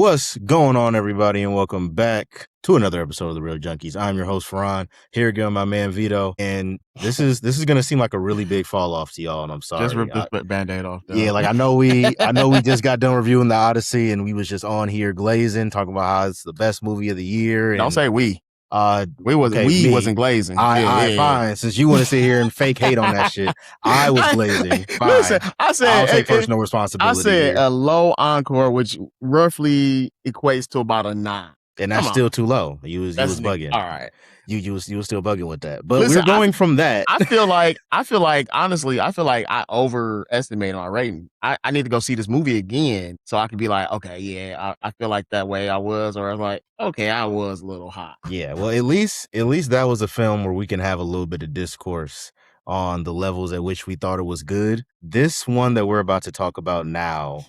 What's going on, everybody, and welcome back to another episode of The Real Junkies. I'm your host, Farhan, here again with my man Vito, and this is going to seem like a really big fall off to y'all, and I'm sorry. Just rip this Band-Aid off. Though. Yeah, like I know we just got done reviewing The Odyssey, and we was just on here glazing, talking about how it's the best movie of the year. Don't say we. We wasn't glazing. Fine. Since you want to sit here and fake hate on that shit, I was glazing. Fine. Listen, I said I'll take personal responsibility. I said here. a low encore, which roughly equates to about a 9, and that's still too low. You was bugging. All right, you was still bugging with that. But listen, we're going from that. I feel like honestly, I overestimated my rating. I need to go see this movie again so I can be like, okay, yeah, I feel like that way I was, or I was like, okay, I was a little hot. Yeah, well, at least that was a film where we can have a little bit of discourse on the levels at which we thought it was good. This one that we're about to talk about now,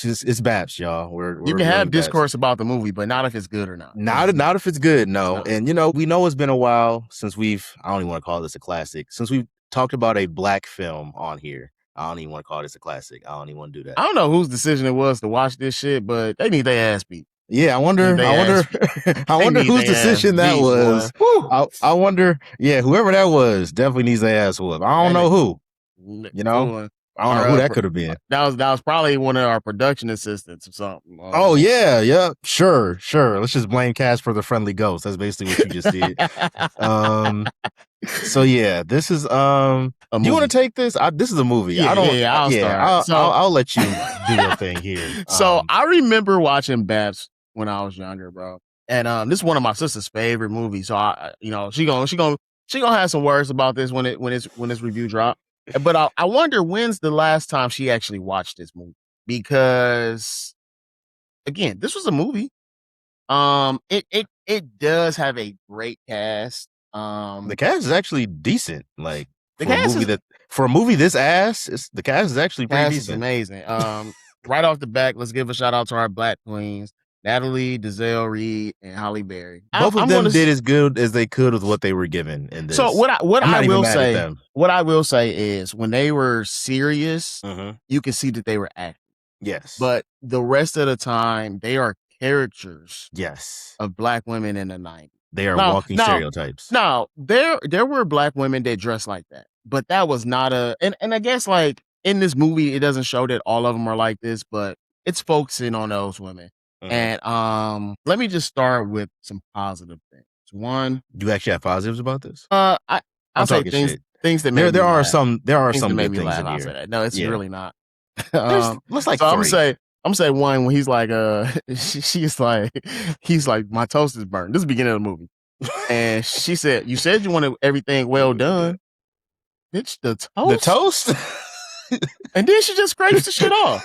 it's BAPS, y'all. You can have discourse about the movie, but not if it's good or not. Not if it's good, no. And we know it's been a while since I don't even want to call this a classic, since we've talked about a black film on here. I don't even want to call this a classic. I don't even want to do that. I don't know whose decision it was to watch this shit, but they need their ass beat. Yeah, I wonder whose decision that was. I wonder, whoever that was definitely needs their ass whooped. I don't know who. I don't know who that could have been. That was probably one of our production assistants or something. Oh yeah, sure. Let's just blame Cass for the friendly ghost. That's basically what you just did. So yeah, this is do you want to take this? This is a movie. I'll start. I'll let you do your thing here. So I remember watching B.A.P.S when I was younger, bro, and this is one of my sister's favorite movies. So she gonna have some words about this when this review drop. But I wonder when's the last time she actually watched this movie, because again, this was a movie. It does have a great cast. The cast is actually decent. Like for a movie this ass, the cast is actually pretty decent. Is amazing. Right off the back, let's give a shout out to our black queens, Natalie, Dazelle Reed, and Holly Berry. Both of them did as good as they could with what they were given in this. So what I will say is when they were serious, you can see that they were acting. Yes. But the rest of the time, they are characters. Yes. Of black women in the 90s. They are walking stereotypes. No, there were black women that dressed like that, but that was not and I guess like in this movie, it doesn't show that all of them are like this, but it's focusing on those women. And let me just start with some positive things. One, you actually have positives about this? I'll say things that made there are some that made me laugh. I'll say that. No, it's really not. Let's like. So I'm gonna say one when he's like, he's like, my toast is burned. This is the beginning of the movie, and she said, "You said you wanted everything well done, bitch. The toast." And then she just scrapes the shit off.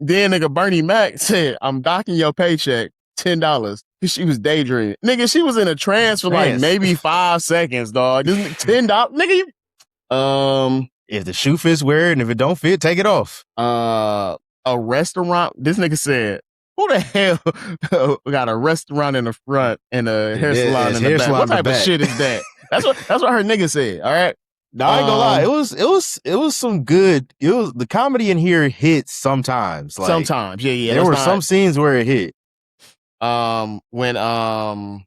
Then nigga Bernie Mac said, "I'm docking your paycheck $10." Because she was daydreaming. Nigga, she was in a trance for like maybe 5 seconds, dog. $10, nigga. If the shoe fits, wear it, and if it don't fit, take it off. A restaurant. This nigga said, "Who the hell got a restaurant in the front and a hair salon in the back? What type of shit is that?" That's what her nigga said. All right. No, I ain't gonna lie. It was some good. It was the comedy in here hits sometimes. Like, sometimes, yeah. There were some scenes where it hit. When I'm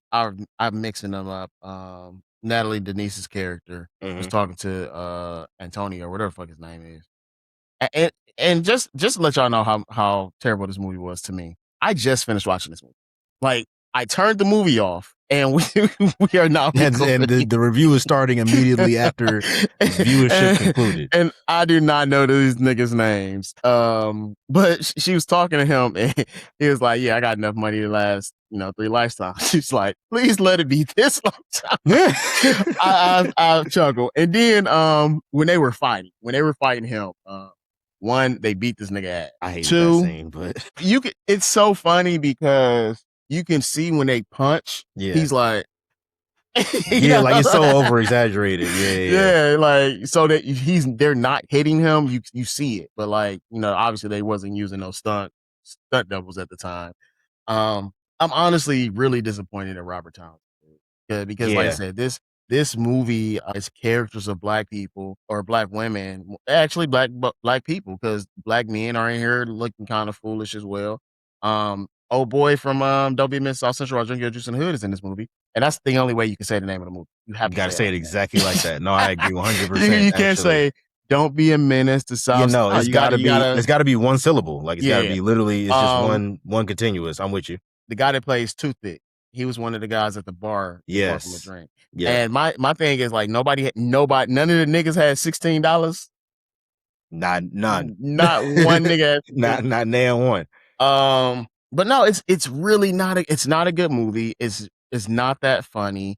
mixing them up. Natalie Denise's character was talking to Antonio, or whatever the fuck his name is, and just to let y'all know how terrible this movie was to me. I just finished watching this movie. Like, I turned the movie off, and we are now and the review is starting immediately after viewership concluded. And I do not know these niggas' names. But she was talking to him, and he was like, "Yeah, I got enough money to last 3 lifestyles." She's like, "Please let it be this lifetime." I chuckle. And then when they were fighting him, one, they beat this nigga ass. I hate that scene, but it's so funny because you can see when they punch, he's like, yeah, like it's so over exaggerated. Yeah, like so that they're not hitting him. You see it, but like obviously they wasn't using those stunt doubles at the time. I'm honestly really disappointed in Robert Townsend because like I said, this movie is characters of black people or black women, actually black people, because black men are in here looking kind of foolish as well. Old boy from Don't Be Miss South Central, I Drink Your Juice in the Hood is in this movie, and that's the only way you can say the name of the movie. You have You to gotta say it say like it exactly like that. No, I agree that. 100%, You can't actually. say Don't Be a Menace to You South. know, No, you gotta it's gotta be one syllable. Like, it's gotta yeah. be literally it's just Um, one continuous. I'm with you. the guy that plays Toothpick, he was one of the guys at the bar that bought him a Yes. drink. Yeah. And my thing is like nobody, none of the niggas had $16. Not none. Not one nigga had Not nail one. but no, it's really not a good movie. It's not that funny.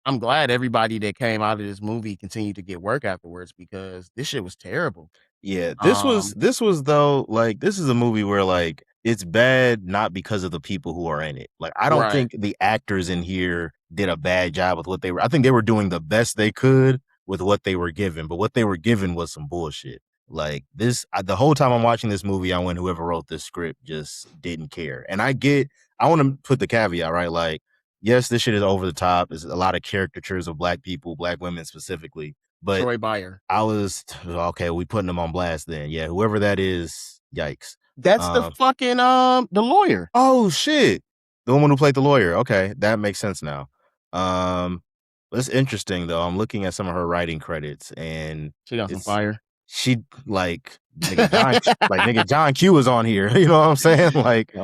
I'm glad everybody that came out of this movie continued to get work afterwards because this shit was terrible. Yeah, Um, this was though, like, this is a movie where, like, it's bad not because of the people who are in it. Like, I don't right. think the actors in here did a bad job with what they were. I think they were doing the best they could with what they were given, but what they were given was some bullshit. Like, the whole time I'm watching this movie, I went, whoever wrote this script just didn't care. And I want to put the caveat, right? Like, yes, this shit is over the top. There's a lot of caricatures of black people, black women specifically, but Troy Byer. I was okay. We putting them on blast then. Yeah, whoever that is, yikes. That's the fucking the lawyer. Oh shit, the woman who played the lawyer. Okay, that makes sense now. Um, that's interesting though. I'm looking at some of her writing credits, and She got some it's fire. she like nigga John Q is on here. You know what I'm saying? Like,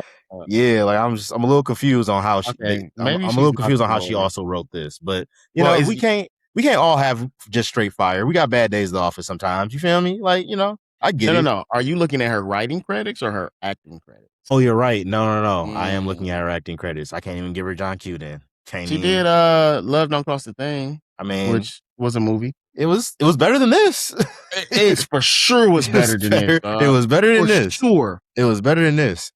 yeah, like I'm a little confused on how Okay, maybe I'm a she's little not confused the on how she lawyer. also wrote this. But you Well, know, is we can't all have just straight fire. We got bad days at the office sometimes. You feel me? Like, you know, I get it. no. Are you looking at her writing credits or her acting credits? Oh, you're right. No. I am looking at her Mm. acting credits. I can't even give her John Q then. Can't She even. did Love Don't Cost a Thing, I mean, which was a movie. it was better than this. It's for sure was It was better than this, better. It was better than for this. sure. It was better than this.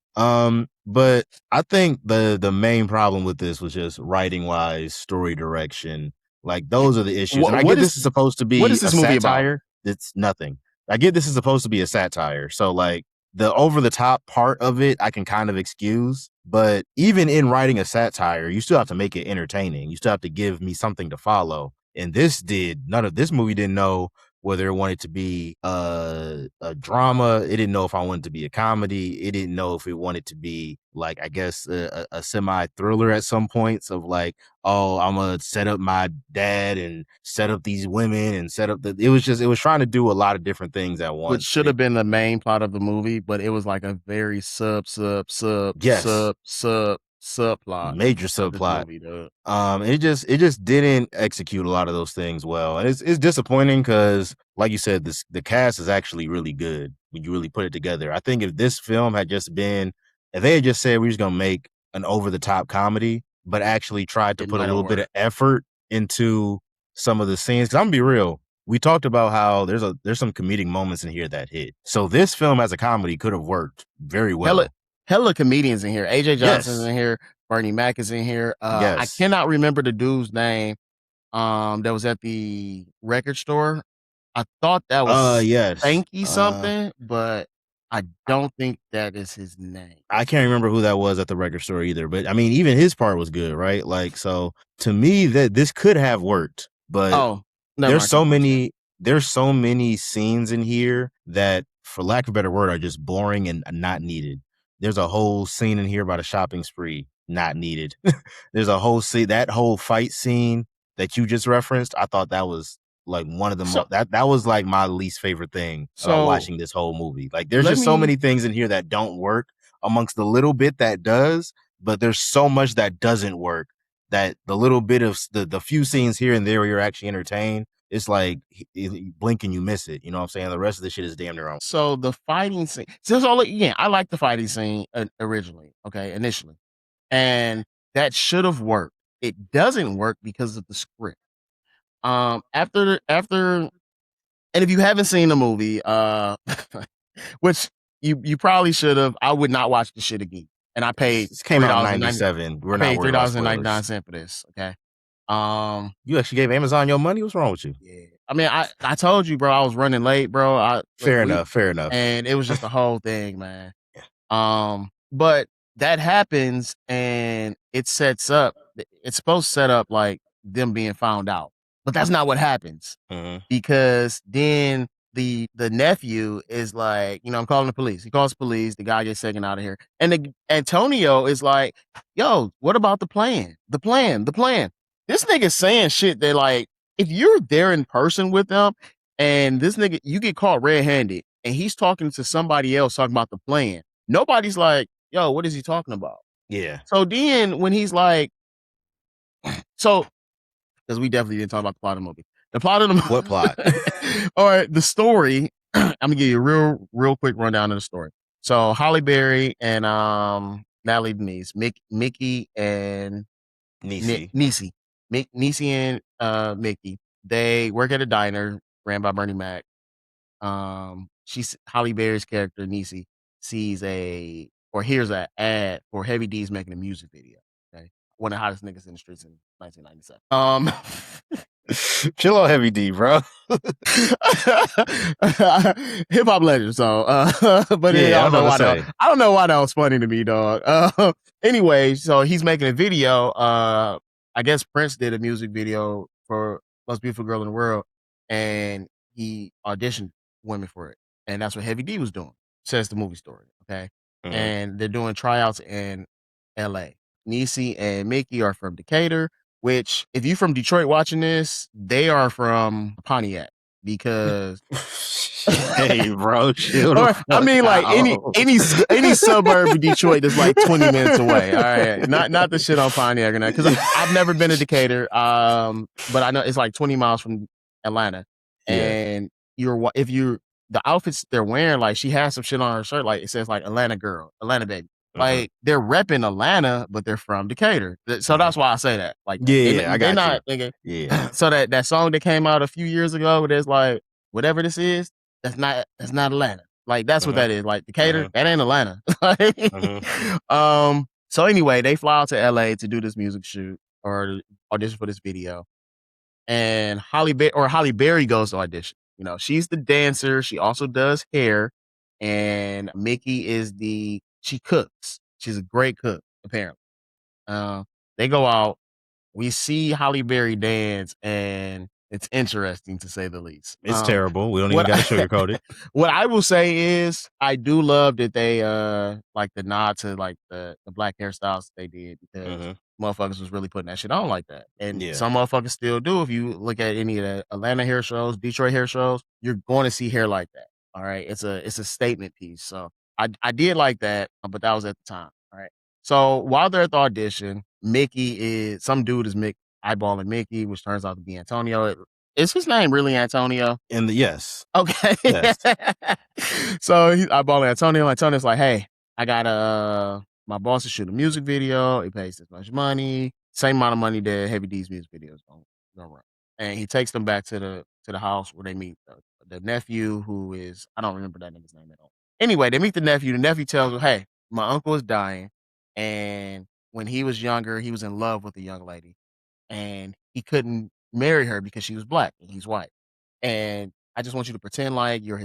But I think the main problem with this was just writing wise, story direction. Like, those are the issues. And I get this is supposed to what be is a this movie about? satire. It's nothing. I get this is supposed to be a satire. So, like, the over the top part of it, I can kind of excuse. But even in writing a satire, you still have to make it entertaining. You still have to give me something to follow. And this movie didn't know whether it wanted to be a drama. It didn't know if I wanted to be a comedy. It didn't know if it wanted to be, like, I guess a semi thriller at some points of like, oh, I'm gonna set up my dad and set up these women and set up it was trying to do a lot of different things at Which once. should have been the main plot of the movie, but it was like a very Yes, subplot major of this subplot. movie, dude. It just didn't execute a lot of those things well, and it's disappointing because, like you said, the cast is actually really good when you really put it together. I think if this film had just been, if they had just said we're just gonna make an over the top comedy, but actually tried to It put a might have little bit of worked. effort into some of the scenes, because I'm gonna be real. We talked about how there's some comedic moments in here that hit. So this film as a comedy could have worked very Hella, well. hella comedians in here. AJ Johnson's Yes, in here. Bernie Mac is in here. I yes, cannot remember the dude's name. That was at the record store. I thought that was yes. Spanky something, but I don't think that is his name. I can't remember who that was at the record store either, but I mean, even his part was good, right? Like, so to me, that this could have worked, but Oh, never there's mind. Keep so going. many there's so many scenes in here that, for lack of a better word, are just boring and not needed. There's a whole scene in here about a shopping spree, not needed. There's a whole scene, that whole fight scene that you just referenced. I thought that was like one of the So, most that was like my least favorite thing about so watching this whole movie. Like, there's let just so me many things in here that don't work amongst the little bit that does, but there's so much that doesn't work, that the little bit of the few scenes here and there where you're actually entertained, it's like you blink and you miss it. You know what I'm saying? The rest of the shit is damn near on. So the fighting scene. Yeah, I like the fighting scene originally. Okay, initially, and that should have worked. It doesn't work because of the script. After, and if you haven't seen the movie, which you probably should have, I would not watch the shit again. And I paid This came three out in dollars and ninety. '97. We're I not paid three worried about dollars and ninety nine spoilers. cents for this. Okay. You actually gave Amazon your money? What's wrong with you? Yeah. I mean, I told you, bro, I was running late, bro. Fair enough. Fair enough. And it was just a whole thing, man. But that happens and it sets up. It's supposed to set up like them being found out. But that's not what happens Mhm. because then the nephew is like, I'm calling the police. He calls the police. The guy gets taken out of here, and Antonio is like, "Yo, what about the plan? The plan? The plan?" This nigga saying shit that like, if you're there in person with them, and this nigga you get caught red-handed, and he's talking to somebody else talking about the plan. Nobody's like, "Yo, what is he talking about?" Yeah. So then when he's like, so because we definitely didn't talk about the plot of the movie. The plot of the What plot? all right, the story. I'm gonna give you a real quick rundown of the story. So Holly Berry and Natalie Denise, Mickey and Niecy. Niecy, Niecy and Mickey. They work at a diner ran by Bernie Mac. She's Holly Berry's character Niecy sees or hears an ad for Heavy D's making a music video. Okay, one of the hottest niggas in the streets in 1997. Chill on Heavy D, bro. Hip hop legend. So, but I Yeah, I'm don't know about to why say. I don't know why that was funny to me, dog. Anyway, so he's making a video. I guess Prince did a music video for Most Beautiful Girl in the World, and he auditioned women for it, and that's what Heavy D was doing. Says the movie story. Okay, Mhm. and they're doing tryouts in L.A. Niecy and Mickey are from Decatur, which if you from Detroit watching this, they are from Pontiac because Hey, bro, chill the or I fuck mean like out. any suburb of Detroit that's like 20 minutes away. All right. Not the shit on Pontiac or not. Because I've never been to Decatur. But I know it's like 20 miles from Atlanta. Yeah. And if you the outfits they're wearing, like she has some shit on her shirt, like it says like Atlanta girl, Atlanta baby. Mhm. Like they're repping Atlanta, but they're from Decatur. So Mhm. that's why I say that. Like that. Yeah, yeah, I They got you. not nigga. Yeah. So that song that came out a few years ago, where there's like whatever this is, that's not Atlanta. Like that's what Mhm. that is. Like Decatur, Mhm. that ain't Atlanta. Like, Mhm. so anyway, they fly out to LA to do this music shoot or audition for this video. And Holly Berry goes to audition. She's the dancer. She also does hair. And Mickey she cooks. She's a great cook, apparently. They go out. We see Holly Berry dance, and it's interesting to say the least. It's terrible. We don't even What gotta sugarcoat it. what I will say is I do love that they like the nod to like the black hairstyles they did because Mhm. motherfuckers was really putting that shit on like that. And Yeah. some motherfuckers still do. If you look at any of the Atlanta hair shows, Detroit hair shows, you're going to see hair like that. All right. It's a statement piece. So I did like that, but that was at the time. All right. So while they're at the audition, some dude is eyeballing Mickey, which turns out to be Antonio. Is his name really Antonio? And yes. Okay. Yes. So he's eyeballing Antonio. Antonio's like, hey, I got my boss to shoot a music video. He pays this much money, same amount of money that Heavy D's music video is gonna run. And he takes them back to the house where they meet the nephew, who is I don't remember that nigga's name at all. Anyway, they meet the nephew. The nephew tells him, hey, my uncle is dying, and when he was younger, he was in love with a young lady, and he couldn't marry her because she was black and he's white. And I just want you to pretend like you're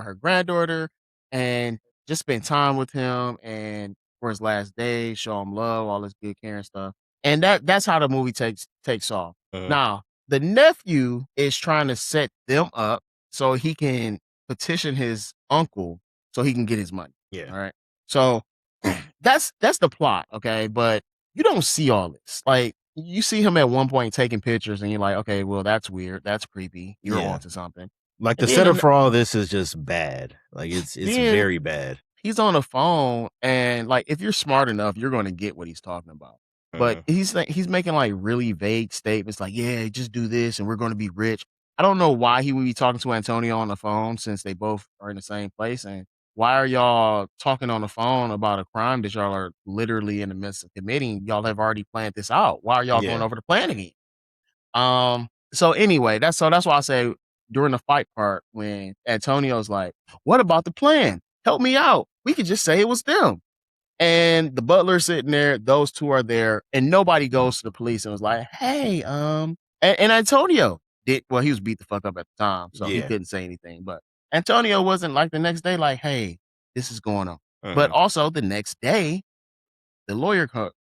her granddaughter and just spend time with him and for his last days, show him love, all this good caring stuff. And that's how the movie takes off. Mhm. Now, the nephew is trying to set them up so he can petition his uncle so he can get his money. Yeah. All right. So that's the plot, okay? But you don't see all this. Like you see him at one point taking pictures, and you're like, okay, well, that's weird. That's creepy. You're Yeah. onto something. Like, And the then setup for all this is just bad. Like, it's then very bad. he's on the phone, and like if you're smart enough, you're going to get what he's talking about. But Mhm. he's making like really vague statements, like, yeah, just do this, and we're going to be rich. I don't know why he would be talking to Antonio on the phone since they both are in the same place, and why are y'all talking on the phone about a crime that y'all are literally in the midst of committing? Y'all have already planned this out. Why are y'all going Yeah. over the plan again? So anyway, that's why I say during the fight part when Antonio's like, "What about the plan? Help me out. We could just say it was them." And the butler's sitting there, those two are there, and nobody goes to the police and was like, "Hey, and Antonio did well, he was beat the fuck up at the time, so he Yeah. couldn't say anything. But Antonio wasn't like the next day, like, hey, this is going on. But Mhm. also the next day, the lawyer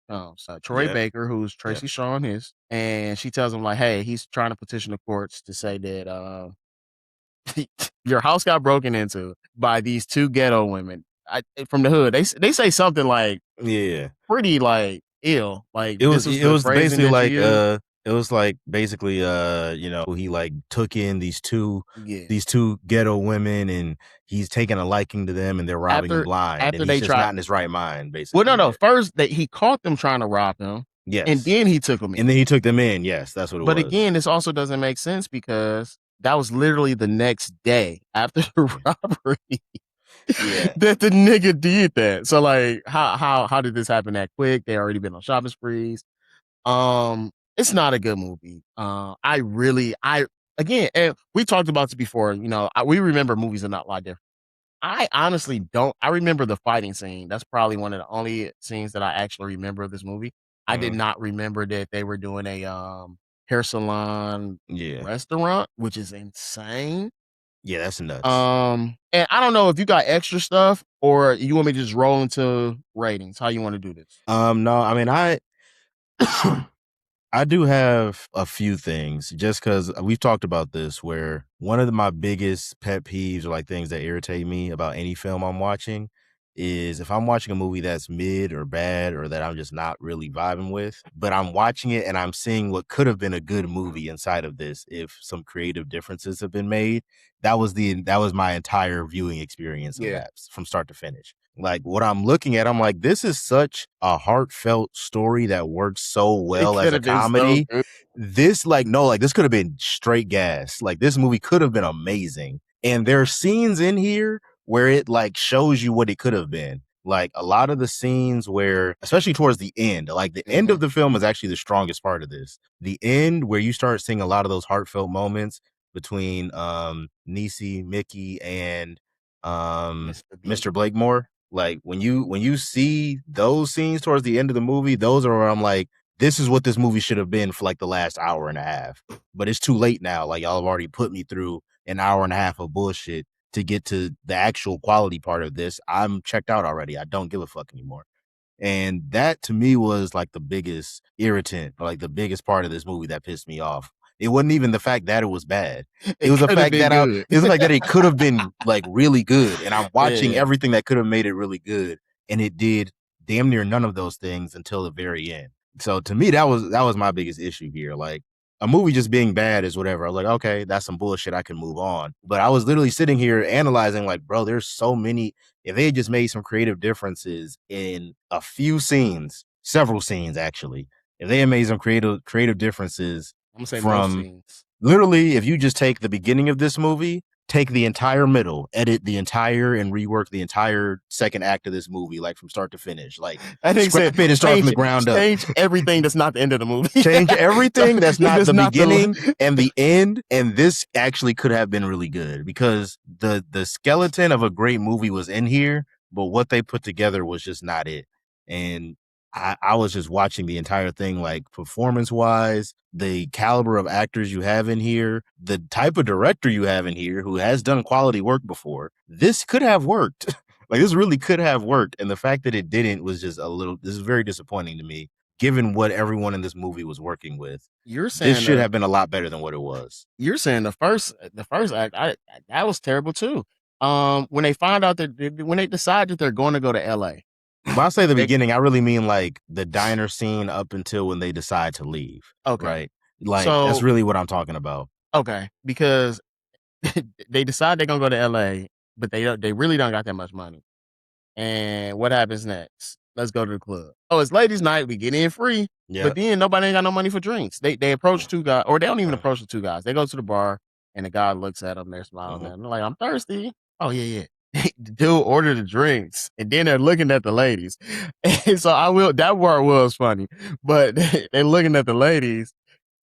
comes. Troy Yeah. Baker, who's Yeah. Tracy Shawn is, and she tells him like, "Hey, he's trying to petition the courts to say that your house got broken into by these two ghetto women from the hood." They say something like Yeah. pretty like ill, like It this was was it the was phrasing basically that you like use. it was like basically he like took in Yeah. these two ghetto women and he's taking a liking to them and they're robbing him After blind and after he's they just try, not in his right mind well, no, basically. no. Yeah. First, that he caught them trying to rob him, and Yes. then he took them in. And then he took them in. Yes, that's what it But was. again, this also doesn't make sense because that was literally the next day after the Yeah. robbery Yeah. that the nigga did that. So like, how did this happen that quick? They already been on shopping sprees. It's not a good movie. I again, and we talked about this before. You know, we remember movies are not a lot different. I honestly don't. I remember the fighting scene. That's probably one of the only scenes that I actually remember of this movie. I did Mhm. not remember that they were doing a hair salon Yeah. restaurant, which is insane. Yeah, that's nuts. And I don't know if you got extra stuff or you want me to just roll into ratings. How you want to do this? No, I mean I do have a few things just because we've talked about this where one of my biggest pet peeves or like things that irritate me about any film I'm watching is if I'm watching a movie that's mid or bad or that I'm just not really vibing with, but I'm watching it and I'm seeing what could have been a good movie inside of this if some creative differences have been made. That was my entire viewing experience of Yeah. BAPS from start to finish. Like what I'm looking at, I'm like, this is such a heartfelt story that works so It well as could a have been so comedy. good. This, like, no, like this could have been straight gas. Like this movie could have been amazing. And there are scenes in here where it like shows you what it could have been. Like a lot of the scenes where, especially towards the end, like the end of the film is actually the strongest part of this. The end where you start seeing a lot of those heartfelt moments between Niecy, Mickey, and Mr. B. Mr. Blakemore. Like when you see those scenes towards the end of the movie, those are where I'm like, this is what this movie should have been for like the last hour and a half. But it's too late now. Like y'all have already put me through an hour and a half of bullshit to get to the actual quality part of this. I'm checked out already. I don't give a fuck anymore. And that to me was like the biggest irritant, or like the biggest part of this movie that pissed me off. It wasn't even the fact that it was bad. It It was the could have fact been that good. it was the fact that it could have been like really good. And I'm watching Yeah. everything that could have made it really good. And it did damn near none of those things until the very end. So to me, that was my biggest issue here. Like a movie just being bad is whatever. I was like, okay, that's some bullshit. I can move on. But I was literally sitting here analyzing, like, bro, there's so many. If they had just made some creative differences in a few scenes, several scenes actually, if they had made some creative differences I'm gonna say most from scenes. literally, if you just take the beginning of this movie, take the entire middle, edit the entire and rework the entire second act of this movie, like from start to finish, like I think scrap said it and start from the ground up. change everything that's not the end of the movie. Change So everything that's not that's the not beginning the and the end, and this actually could have been really good because the skeleton of a great movie was in here, but what they put together was just not it. And I was just watching the entire thing, like performance wise, the caliber of actors you have in here, the type of director you have in here who has done quality work before. This could have worked. Like this really could have worked, and the fact that it didn't was just a little. This is very disappointing to me given what everyone in this movie was working with. you're This saying should have been a lot better than what it was. you're saying the first act, that was terrible too. When they find out that when they decide that they're going to go to LA, When I say the they beginning, I really mean like the diner scene up until when they decide to leave, okay. right? Like that's So really what I'm talking about. okay, because they decide they're gonna go to LA, but they really don't got that much money. And what happens next? Let's go to the club. Oh, it's ladies' night. We get in free, but Yeah. then nobody ain't got no money for drinks. They approach two guys, or they don't even approach the two guys. They go to the bar, and the guy looks at them. They're smiling at Mhm. them. They're like, "I'm thirsty." Oh yeah, yeah. The dude ordered the drinks, and then they're looking at the ladies. And so I will. That part was funny, but they're looking at the ladies,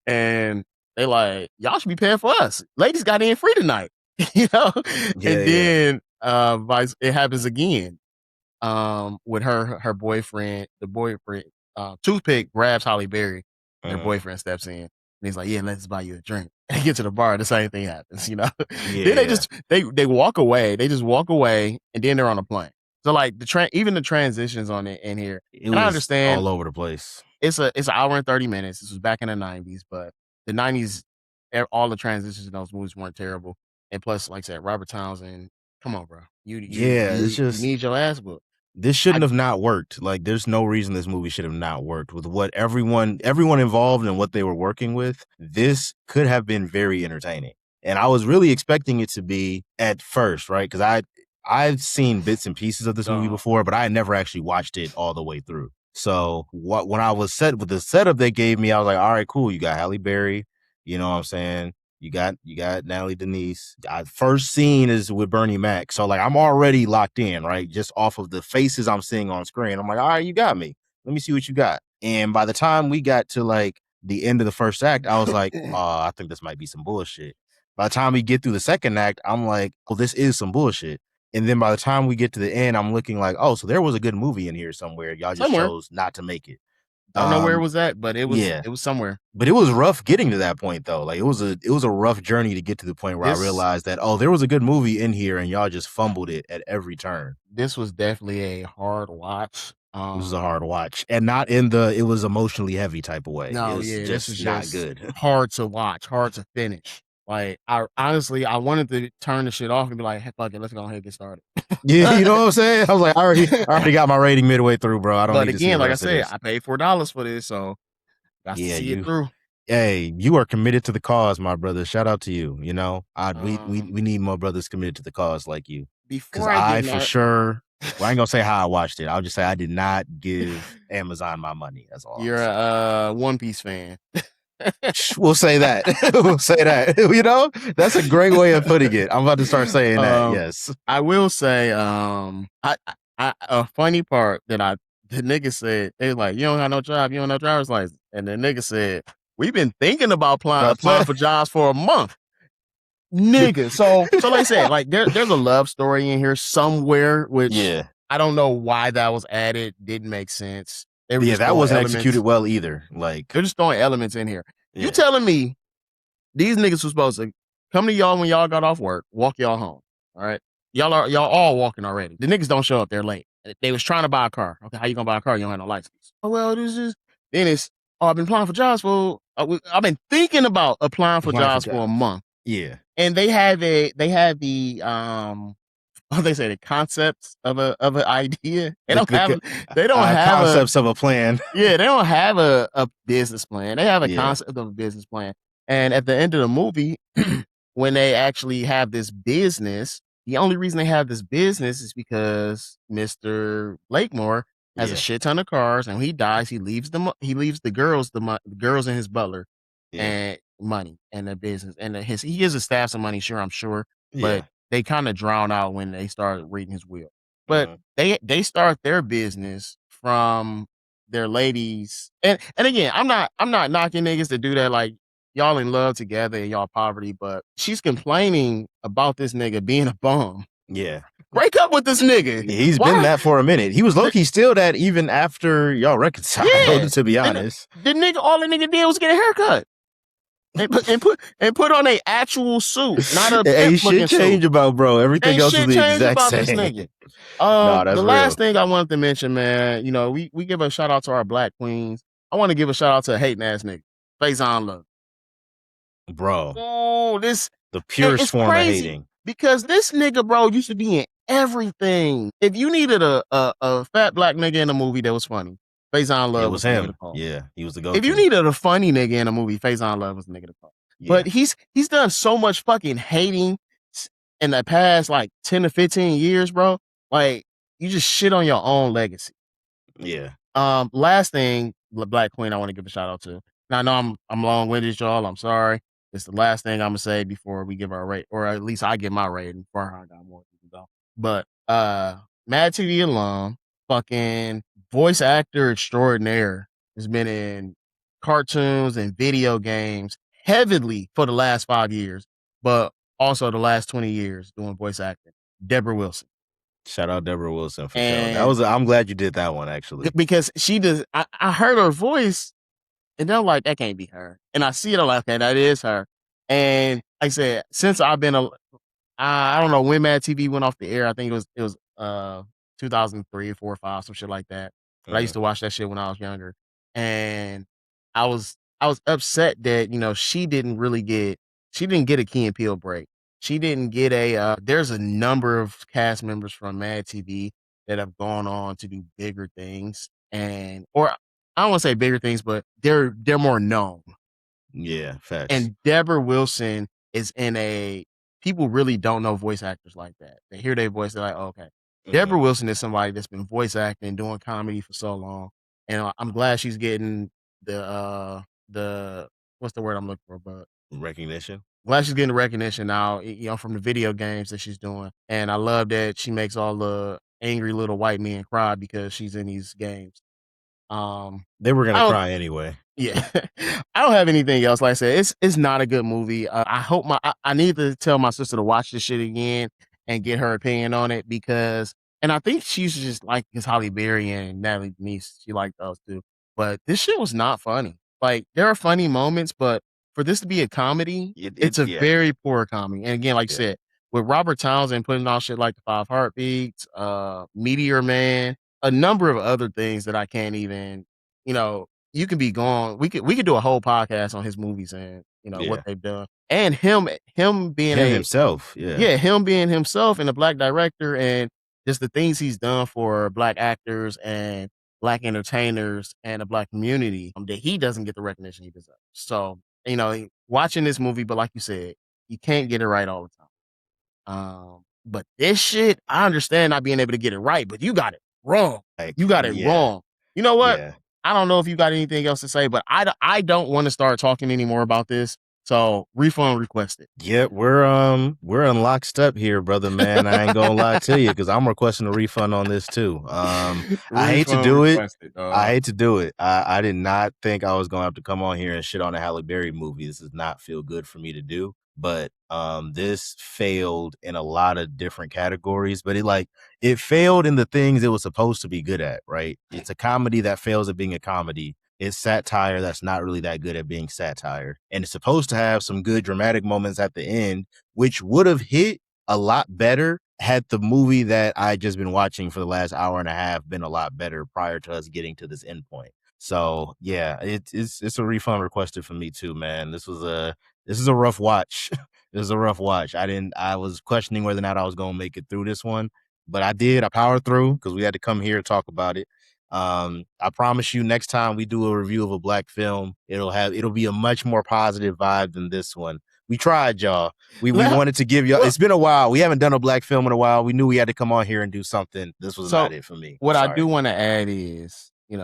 and they like, "Y'all should be paying for us. Ladies got in free tonight." you know. Yeah, And yeah. then vice it happens again with her boyfriend, the boyfriend, Toothpick grabs Holly Berry, and her Mhm. boyfriend steps in, and he's like, "Yeah, let's buy you a drink." And they get to the bar, the same thing happens, you know. Yeah, Then they yeah. just they walk away, they just walk away, and then they're on a plane. So like even the transitions on it in here, It and I was understand all over the place. it's an hour and 30 minutes. This was back in the 90s, but the 90s, all the transitions in those movies weren't terrible. And plus, like I said, Robert Townsend, come on, bro, Yeah, it's you just need your ass book. this shouldn't I have not worked. Like, there's no reason this movie should have not worked with what everyone involved and what they were working with. This could have been very entertaining, and I was really expecting it to be at first, right? Because I've seen bits and pieces of this movie uh, before, but I had never actually watched it all the way through. So when I was set with the setup they gave me, I was like, all right, cool. You got Halle Berry, you know what I'm saying? You got Natalie Denise. First scene is with Bernie Mac. So like I'm already locked in, right? Just off of the faces I'm seeing on screen. I'm like, all right, you got me. Let me see what you got. And by the time we got to like the end of the first act, I was like, I think this might be some bullshit. By the time we get through the second act, I'm like, oh, this is some bullshit. And then by the time we get to the end, I'm looking like, oh, so there was a good movie in here somewhere. Y'all just somewhere. chose not to make it. Don't know where it was at, but Yeah. it was somewhere. But it was rough getting to that point though. Like it was a rough journey to get to the point where I This realized that, oh, there was a good movie in here and y'all just fumbled it at every turn. this was definitely a hard watch. This was a hard watch. And not in the it was emotionally heavy type of way. It No, was yeah, this just was not just good. hard to watch, hard to finish. Like I honestly, I wanted to turn the shit off and be like, hey, fuck it, let's go ahead and get started. Yeah, you know what I'm saying? I was like, I already got my rating midway through, bro. I don't But need to see again, the like I rest of said, this. I paid $4 for this, so got to Yeah, see it through. you are committed to the cause, my brother. Shout out to you. You know, Um, we need more brothers committed to the cause like you. Because before I get I for my sure, well, I ain't gonna say how I watched it. I'll just say I did not give Amazon my money. That's all I'm you're saying. a One Piece fan. We'll say that. We'll say that. You know, that's a great way of putting it. I'm about to start saying that. um, Yes. I will say, a funny part that the nigga said, they was like, you don't have no job, you don't have no driver's license. And the nigga said, we've been thinking about applying for jobs for a month. Nigga. So like I said, like there's a love story in here somewhere, which Yeah. I don't know why that was added, didn't make sense. They were Yeah, just that throwing wasn't executed elements. well either. Like, They're just throwing elements in here. You yeah. telling me these niggas were supposed to come to y'all when y'all got off work, walk y'all home. All right. Y'all all walking already. The niggas don't show up, they're late. They was trying to buy a car. Okay, how you gonna buy a car? You don't have no license. Oh well, this is then it's I've been applying for jobs for I've been thinking about applying for Applying for jobs for a jobs. month. Yeah. And they have the what they say, the concepts of an idea. The, the They don't have a concepts of a plan. yeah, they don't have a business plan. They have a Yeah. concept of a business plan. And at the end of the movie, when they actually have this business, the only reason they have this business is because Mr. Blakemore has a Yeah. shit ton of cars, and when he dies, he leaves the girls the girls and his butler Yeah. and money and the business and he gives his staff some money, sure, I'm sure, but Yeah. they kind of drown out when they start reading his will. But Mhm. they start their business from their ladies, and again, I'm not knocking niggas to do that. Like y'all in love together and y'all poverty, but she's complaining about this nigga being a bum. Yeah. Break up with this nigga. He's been Why? that for a minute. He was low key still that even after y'all Yeah, reconciled, to be and honest. the nigga, all the nigga did was get a haircut and put on a actual suit, not a pimp Hey, shit looking suit. change about bro. Everything Ain't else is shit the changed exact about this same. nigga. No, that's The real. last thing I wanted to mention, man, you know, we give a shout out to our black queens. I want to give a shout out to a hating ass nigga, Faison Love. Bro, Oh, the purest it's form of crazy hating. because this nigga, bro, used to be in everything. If you needed a fat black nigga in a movie that was funny, Faison It Love was was the nigga to him. call. Yeah, he was the If you go-to. needed a funny nigga in a movie, Faison Love was the nigga to call. Yeah. But he's done so much fucking hating in the past like 10 to 15 years, bro. Like you just shit on your own legacy. Yeah. Last thing, Black Queen, I want to give a shout out to. Now I know I'm long winded, y'all. I'm sorry. It's the last thing I'm gonna say before we give our rate, or at least I give my rating. Farhan got more to go. But Mad TV alum, fucking voice actor extraordinaire, has been in cartoons and video games heavily for the last 5 years, but also the last 20 years doing voice acting. Deborah Wilson. Shout out Deborah Wilson for sure. And I'm glad you did that one actually. because she does, I heard her voice and I'm like, that can't be her. And I see it, I'm like, okay, that is her. And like I said, since I've been I don't know when Mad TV went off the air. I think it was 2003, 4, 5, some shit like that. But I used Mhm. to watch that shit when I was younger, and I was upset that she didn't get a Key and Peele break. She didn't get a. There's a number of cast members from Mad TV that have gone on to do bigger things, and or I don't want to say bigger things, but they're more known. Yeah, facts. And Deborah Wilson is in a people really don't know voice actors like that. They hear their voice, they're like, oh, okay. Mhm. Deborah Wilson is somebody that's been voice acting, doing comedy for so long, and I'm glad she's getting the what's the word I'm looking for, but Recognition, glad she's getting the recognition now, from the video games that she's doing, and I love that she makes all the angry little white men cry because she's in these games. Um, they were I gonna don't cry anyway. yeah, I don't have anything else. Like I said, it's not a good movie. I hope I need to tell my sister to watch this shit again and get her opinion on it because, and I think she used to just like his Holly Berry and Natalie Denise. She liked those too, but this shit was not funny. Like there are funny moments, but for this to be a comedy, it's a Yeah, very poor comedy. And again, like you yeah, said, with Robert Townsend putting on shit like the Five Heartbeats, Meteor Man, a number of other things that I can't even, you know, you can be gone. We could do a whole podcast on his movies and what yeah. they've done, and him being Him a himself, yeah, yeah, him being himself and a black director and just the things he's done for black actors and black entertainers and the black community that he doesn't get the recognition he deserves. So watching this movie, but like you said, you can't get it right all the time. But this shit, I understand not being able to get it right, but you got it wrong. You like, got it yeah, wrong. You know what? yeah. I don't know if you got anything else to say, but I don't want to start talking anymore about this. So refund requested. Yeah, we're in lockstep here, brother man. I ain't gonna lie to you because I'm requesting a refund on this too. I hate to Refund do it. requested. I hate to do it. I did not think I was gonna have to come on here and shit on a Halle Berry movie. This does not feel good for me to do. But this failed in a lot of different categories. But it failed in the things it was supposed to be good at, right? It's a comedy that fails at being a comedy. It's satire that's not really that good at being satire. And it's supposed to have some good dramatic moments at the end, which would have hit a lot better had the movie that I just been watching for the last hour and a half been a lot better prior to us getting to this end point. So yeah, it's a refund requested for me too, man. This is a rough watch. This is a rough watch. I was questioning whether or not I was gonna make it through this one, but I did. I powered through because we had to come here to talk about it. I promise you next time we do a review of a black film, it'll be a much more positive vibe than this one. We tried, y'all. We Well, wanted to give y'all, well, it's been a while. We haven't done a black film in a while. We knew we had to come on here and do something. This was so not it for me. I'm what I do sorry. want to add is, we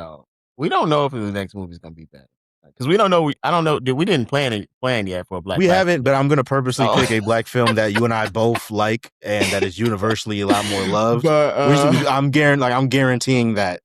don't know if the next movie is gonna be better because we don't know. I don't know. We didn't plan yet for a Black We Classic. haven't, but I'm gonna purposely So, pick a black film that you and I both like and that is universally a lot more loved. but I'm guaranteeing that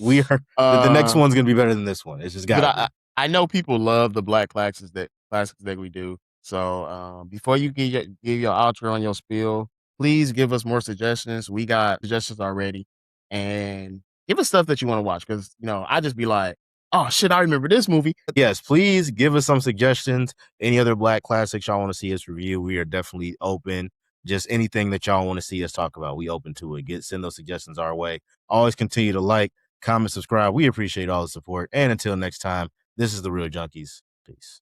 we are the next uh, one's gonna be better than this one. It's just but gotta be. I know people love the Black classics that we do. So before you give your outro on your spiel, please give us more suggestions. We got suggestions already, and give us stuff that you want to watch because I just be like, oh shit, I remember this movie. Yes, please give us some suggestions. Any other black classics y'all want to see us review? We are definitely open. Just anything that y'all want to see us talk about, we open to it. Send those suggestions our way. Always continue to like, comment, subscribe. We appreciate all the support. And until next time, this is the Real Junkies. Peace.